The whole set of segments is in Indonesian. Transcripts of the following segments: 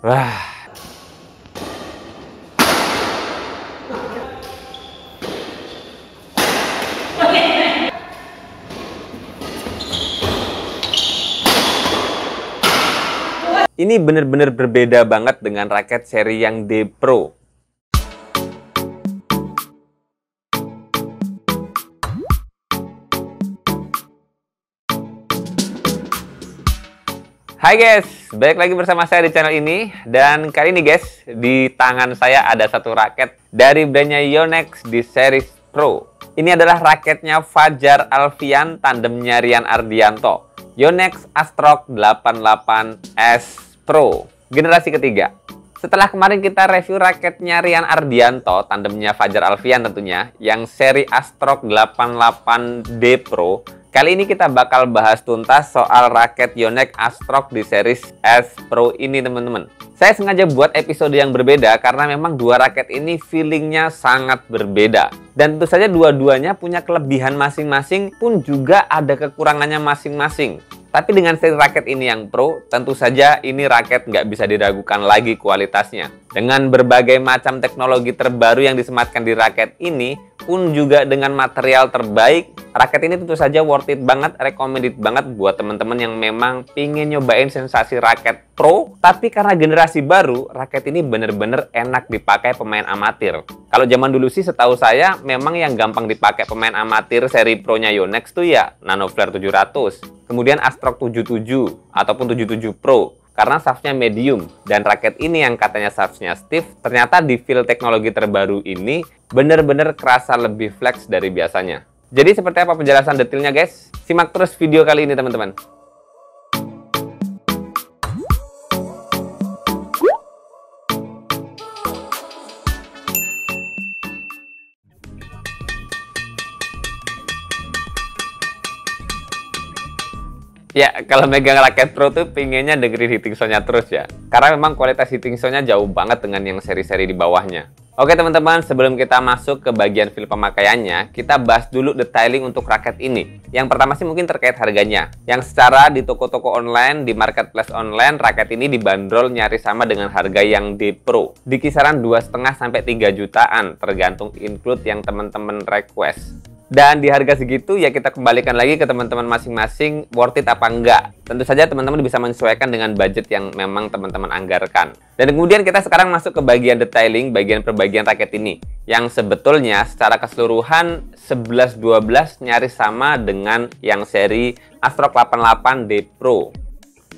Wah. Ini bener-bener berbeda banget dengan raket seri yang D Pro. Hai guys, balik lagi bersama saya di channel ini. Dan kali ini guys, di tangan saya ada satu raket dari brandnya Yonex di series Pro. Ini adalah raketnya Fajar Alfian, tandemnya Rian Ardianto. Yonex Astrok 88S Pro, generasi ketiga. Setelah kemarin kita review raketnya Rian Ardianto, tandemnya Fajar Alfian tentunya, yang seri Astrok 88D Pro, kali ini kita bakal bahas tuntas soal raket Yonex Astrok di series S Pro ini teman-teman. Saya sengaja buat episode yang berbeda karena memang dua raket ini feelingnya sangat berbeda. Dan tentu saja dua-duanya punya kelebihan masing-masing pun juga ada kekurangannya masing-masing. Tapi dengan seri raket ini yang Pro, tentu saja ini raket nggak bisa diragukan lagi kualitasnya. Dengan berbagai macam teknologi terbaru yang disematkan di raket ini, pun juga dengan material terbaik, raket ini tentu saja worth it banget, recommended banget buat teman-teman yang memang pingin nyobain sensasi raket Pro. Tapi karena generasi baru, raket ini bener-bener enak dipakai pemain amatir. Kalau zaman dulu sih setahu saya, memang yang gampang dipakai pemain amatir seri Pro-nya Yonex tuh ya Nano Flare 700. Kemudian Astrok 77 ataupun 77 Pro karena shaftnya medium, dan raket ini yang katanya shaftnya stiff, ternyata di field teknologi terbaru ini bener-bener kerasa lebih flex dari biasanya. Jadi seperti apa penjelasan detailnya guys? Simak terus video kali ini teman-teman. Ya, kalau megang raket Pro tuh pinginnya dengerin hitting sound-nya terus ya. Karena memang kualitas hitting sound-nya jauh banget dengan yang seri-seri di bawahnya. Oke teman-teman, sebelum kita masuk ke bagian feel pemakaiannya, kita bahas dulu detailing untuk raket ini. Yang pertama sih mungkin terkait harganya. Yang secara di toko-toko online, di marketplace online, raket ini dibanderol nyaris sama dengan harga yang D Pro. Di kisaran 2,5 sampai 3 jutaan, tergantung include yang teman-teman request. Dan di harga segitu ya kita kembalikan lagi ke teman-teman masing-masing worth it apa enggak. Tentu saja teman-teman bisa menyesuaikan dengan budget yang memang teman-teman anggarkan. Dan kemudian kita sekarang masuk ke bagian detailing, bagian perbagian raket ini. Yang sebetulnya secara keseluruhan 11-12 nyaris sama dengan yang seri Astrok 88D Pro.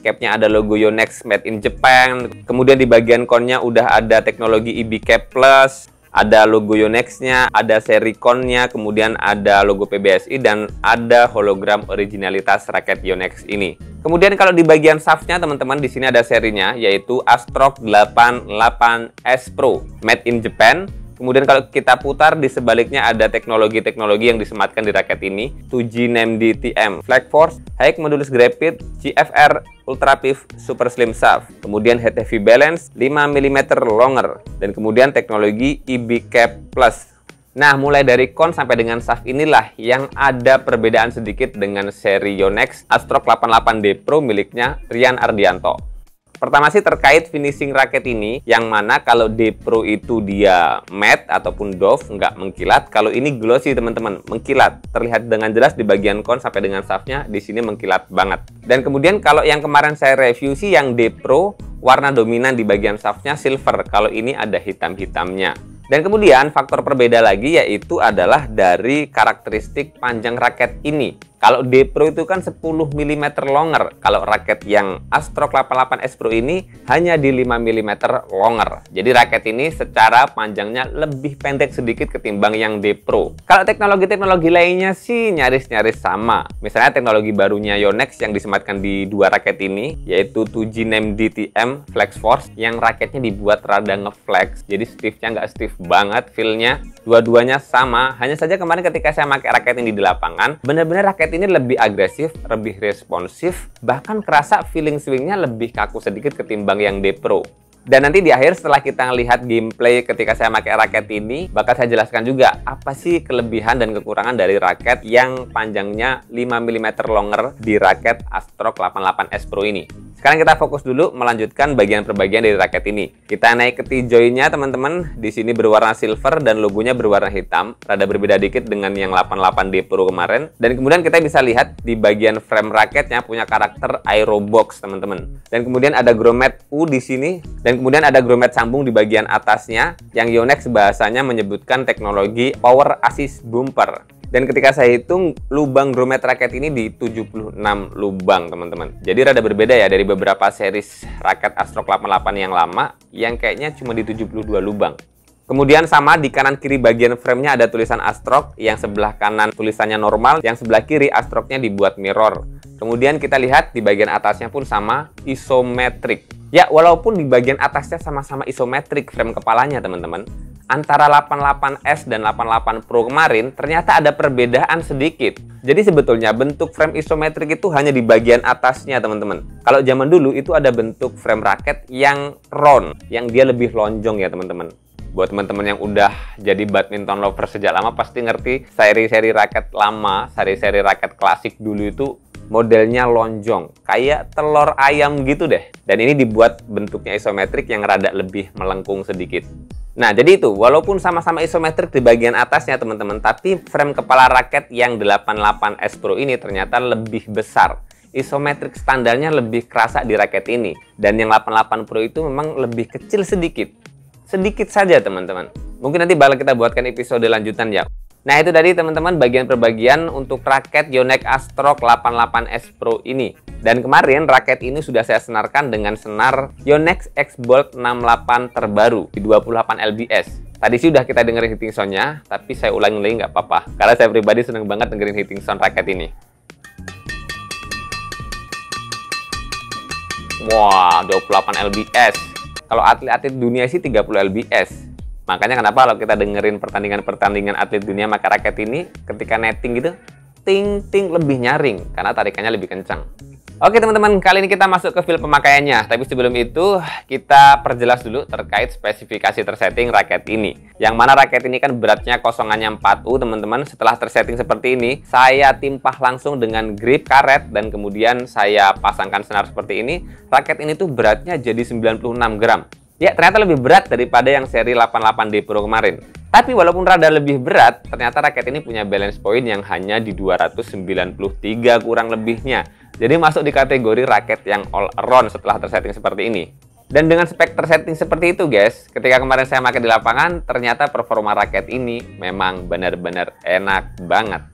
Capnya ada logo Yonex Made in Japan. Kemudian di bagian connya udah ada teknologi EB Cap Plus. Ada logo Yonex-nya, ada seri con-nya, kemudian ada logo PBSI, dan ada hologram originalitas raket Yonex ini. Kemudian kalau di bagian shaft-nya teman-teman, di sini ada serinya, yaitu Astrok 88S Pro, Made in Japan. Kemudian kalau kita putar, di sebaliknya ada teknologi-teknologi yang disematkan di raket ini. 2G NAMD TM Flag Force, High Modulus Graphite, GFR Ultra Pif Super Slim Shaft. Kemudian Head Heavy Balance, 5 mm longer. Dan kemudian teknologi EB Cap Plus. Nah, mulai dari con sampai dengan shaft inilah yang ada perbedaan sedikit dengan seri Yonex Astrok 88D Pro miliknya Rian Ardianto. Pertama sih terkait finishing raket ini, yang mana kalau D Pro itu dia matte ataupun doff, nggak mengkilat. Kalau ini glossy teman-teman, mengkilat. Terlihat dengan jelas di bagian con sampai dengan shaftnya, di sini mengkilat banget. Dan kemudian kalau yang kemarin saya review sih yang D Pro, warna dominan di bagian shaftnya silver. Kalau ini ada hitam-hitamnya. Dan kemudian faktor perbeda lagi yaitu adalah dari karakteristik panjang raket ini. Kalau D Pro itu kan 10 mm longer. Kalau raket yang Astrok 88S Pro ini hanya di 5 mm longer. Jadi raket ini secara panjangnya lebih pendek sedikit ketimbang yang D Pro. Kalau teknologi-teknologi lainnya sih nyaris-nyaris sama. Misalnya teknologi barunya Yonex yang disematkan di dua raket ini, yaitu 2G NAMD TM Flex Force, yang raketnya dibuat rada ngeflex. Jadi stiffnya nggak stiff banget feel-nya. Dua-duanya sama. Hanya saja kemarin ketika saya pakai raket ini di lapangan, benar-benar raket ini lebih agresif, lebih responsif, bahkan kerasa feeling swingnya lebih kaku sedikit ketimbang yang D Pro. Dan nanti di akhir setelah kita ngelihat gameplay ketika saya pakai raket ini, bakal saya jelaskan juga apa sih kelebihan dan kekurangan dari raket yang panjangnya 5 mm longer di raket Astrok 88S Pro ini. Sekarang kita fokus dulu melanjutkan bagian per bagian dari raket ini. Kita naik ke T-joy-nya teman-teman. Di sini berwarna silver dan logonya berwarna hitam. Rada berbeda dikit dengan yang 88D Pro kemarin. Dan kemudian kita bisa lihat di bagian frame raketnya punya karakter Aerobox teman-teman. Dan kemudian ada grommet U di sini. Dan kemudian ada grommet sambung di bagian atasnya yang Yonex bahasanya menyebutkan teknologi Power Assist Bumper. Dan ketika saya hitung, lubang grommet raket ini di 76 lubang, teman-teman. Jadi rada berbeda ya dari beberapa series raket Astrok 88 yang lama, yang kayaknya cuma di 72 lubang. Kemudian sama di kanan kiri bagian framenya ada tulisan Astrok, yang sebelah kanan tulisannya normal, yang sebelah kiri Astroknya dibuat mirror. Kemudian kita lihat di bagian atasnya pun sama isometrik. Ya, walaupun di bagian atasnya sama-sama isometrik frame kepalanya, teman-teman. Antara 88S dan 88 Pro kemarin ternyata ada perbedaan sedikit. Jadi sebetulnya bentuk frame isometrik itu hanya di bagian atasnya teman-teman. Kalau zaman dulu itu ada bentuk frame raket yang round, yang dia lebih lonjong ya teman-teman. Buat teman-teman yang udah jadi badminton lover sejak lama pasti ngerti seri-seri raket lama, seri-seri raket klasik dulu itu modelnya lonjong, kayak telur ayam gitu deh. Dan ini dibuat bentuknya isometrik yang rada lebih melengkung sedikit. Nah, jadi itu, walaupun sama-sama isometrik di bagian atasnya teman-teman, tapi frame kepala raket yang 88S Pro ini ternyata lebih besar. Isometrik standarnya lebih kerasa di raket ini. Dan yang 88 Pro itu memang lebih kecil sedikit. Sedikit saja teman-teman. Mungkin nanti bakal kita buatkan episode lanjutan ya. Nah, itu tadi teman-teman bagian per bagian untuk raket Yonex Astrok 88S Pro ini. Dan kemarin raket ini sudah saya senarkan dengan senar Yonex X-Bolt 68 terbaru di 28 lbs. Tadi sih udah kita dengerin hitting sound-nya, tapi saya ulangi lagi nggak apa-apa. Karena saya pribadi seneng banget dengerin hitting sound raket ini. Wah, 28 lbs. Kalau atlet-atlet dunia sih 30 lbs. Makanya kenapa kalau kita dengerin pertandingan-pertandingan atlet dunia pakai raket ini, ketika netting gitu, ting-ting lebih nyaring, karena tarikannya lebih kencang. Oke teman-teman, kali ini kita masuk ke feel pemakaiannya. Tapi sebelum itu, kita perjelas dulu terkait spesifikasi tersetting raket ini. Yang mana raket ini kan beratnya kosongannya 4U teman-teman. Setelah tersetting seperti ini, saya timpah langsung dengan grip karet dan kemudian saya pasangkan senar seperti ini. Raket ini tuh beratnya jadi 96 gram. Ya, ternyata lebih berat daripada yang seri 88D Pro kemarin. Tapi walaupun rada lebih berat, ternyata raket ini punya balance point yang hanya di 293 kurang lebihnya. Jadi masuk di kategori raket yang all around setelah tersetting seperti ini. Dan dengan spek tersetting seperti itu guys, ketika kemarin saya pakai di lapangan, ternyata performa raket ini memang benar-benar enak banget.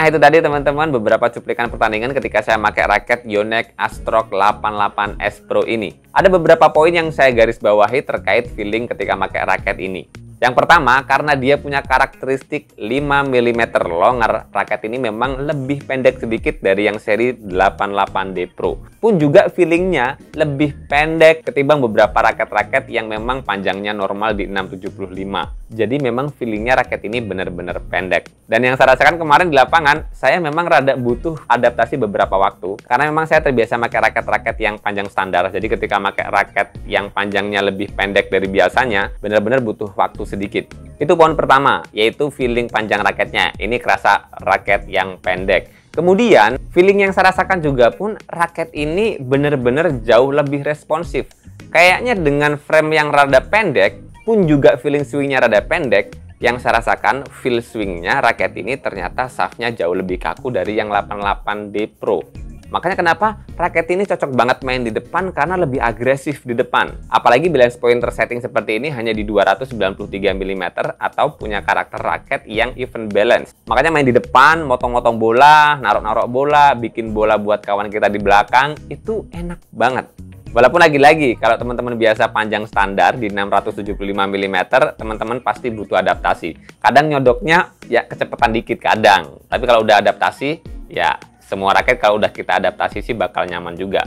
Nah, itu tadi teman-teman beberapa cuplikan pertandingan ketika saya pakai raket Yonex Astrox 88S Pro ini. Ada beberapa poin yang saya garis bawahi terkait feeling ketika pakai raket ini. Yang pertama, karena dia punya karakteristik 5 mm longer, raket ini memang lebih pendek sedikit dari yang seri 88D Pro. Pun juga feelingnya lebih pendek ketimbang beberapa raket-raket yang memang panjangnya normal di 675. Jadi memang feelingnya raket ini benar-benar pendek. Dan yang saya rasakan kemarin di lapangan, saya memang rada butuh adaptasi beberapa waktu. Karena memang saya terbiasa pakai raket-raket yang panjang standar. Jadi ketika pakai raket yang panjangnya lebih pendek dari biasanya, benar-benar butuh waktu sedikit. Itu poin pertama, yaitu feeling panjang raketnya. Ini kerasa raket yang pendek. Kemudian, feeling yang saya rasakan juga pun raket ini benar-benar jauh lebih responsif. Kayaknya dengan frame yang rada pendek, pun juga feeling swingnya rada pendek, yang saya rasakan feel swingnya raket ini ternyata shaftnya jauh lebih kaku dari yang 88D Pro. Makanya kenapa raket ini cocok banget main di depan karena lebih agresif di depan. Apalagi balance point tersetting seperti ini hanya di 293 mm atau punya karakter raket yang even balance. Makanya main di depan, motong-motong bola, narok-narok bola, bikin bola buat kawan kita di belakang, itu enak banget. Walaupun lagi-lagi, kalau teman-teman biasa panjang standar di 675 mm, teman-teman pasti butuh adaptasi. Kadang nyodoknya ya kecepatan dikit kadang. Tapi kalau udah adaptasi, ya semua raket kalau udah kita adaptasi sih bakal nyaman juga.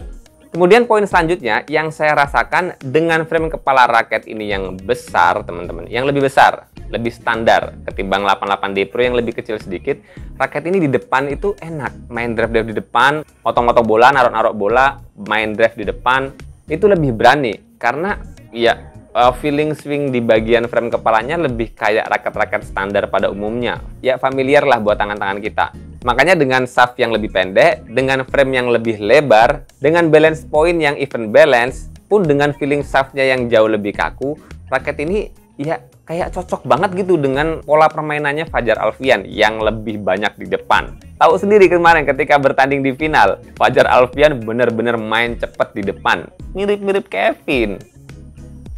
Kemudian poin selanjutnya yang saya rasakan dengan frame kepala raket ini yang besar, teman-teman. Yang lebih besar, lebih standar ketimbang 88D Pro yang lebih kecil sedikit. Raket ini di depan itu enak. Main drive di depan, motong-motong bola, narok-narok bola, main drive di depan. Itu lebih berani. Karena ya feeling swing di bagian frame kepalanya lebih kayak raket-raket standar pada umumnya. Ya familiar lah buat tangan-tangan kita. Makanya dengan shaft yang lebih pendek, dengan frame yang lebih lebar, dengan balance point yang even balance, pun dengan feeling shaftnya yang jauh lebih kaku, raket ini ya kayak cocok banget gitu dengan pola permainannya Fajar Alfian yang lebih banyak di depan. Tahu sendiri kemarin ketika bertanding di final, Fajar Alfian bener-bener main cepet di depan. Mirip-mirip Kevin.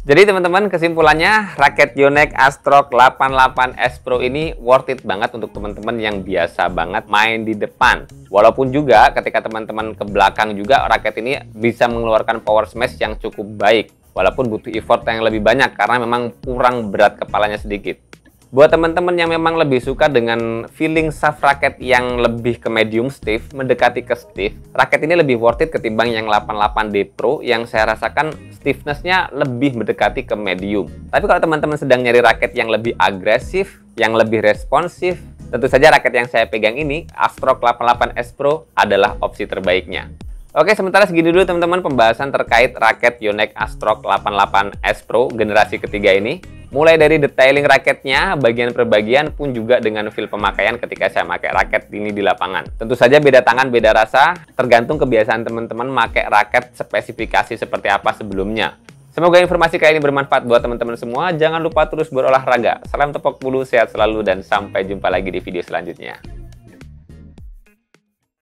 Jadi teman-teman, kesimpulannya raket Yonex Astrox 88S Pro ini worth it banget untuk teman-teman yang biasa banget main di depan. Walaupun juga ketika teman-teman ke belakang juga raket ini bisa mengeluarkan power smash yang cukup baik. Walaupun butuh effort yang lebih banyak karena memang kurang berat kepalanya sedikit. Buat teman-teman yang memang lebih suka dengan feeling shaft raket yang lebih ke medium stiff, mendekati ke stiff, raket ini lebih worth it ketimbang yang 88D Pro yang saya rasakan stiffness-nya lebih mendekati ke medium. Tapi kalau teman-teman sedang nyari raket yang lebih agresif, yang lebih responsif, tentu saja raket yang saya pegang ini, Astrox 88S Pro, adalah opsi terbaiknya. Oke, sementara segini dulu teman-teman pembahasan terkait raket Yonex Astrox 88S Pro generasi ketiga ini. Mulai dari detailing raketnya, bagian per bagian pun juga dengan feel pemakaian ketika saya pakai raket ini di lapangan. Tentu saja beda tangan, beda rasa, tergantung kebiasaan teman-teman pakai raket spesifikasi seperti apa sebelumnya. Semoga informasi kali ini bermanfaat buat teman-teman semua. Jangan lupa terus berolahraga. Salam tepok bulu, sehat selalu, dan sampai jumpa lagi di video selanjutnya.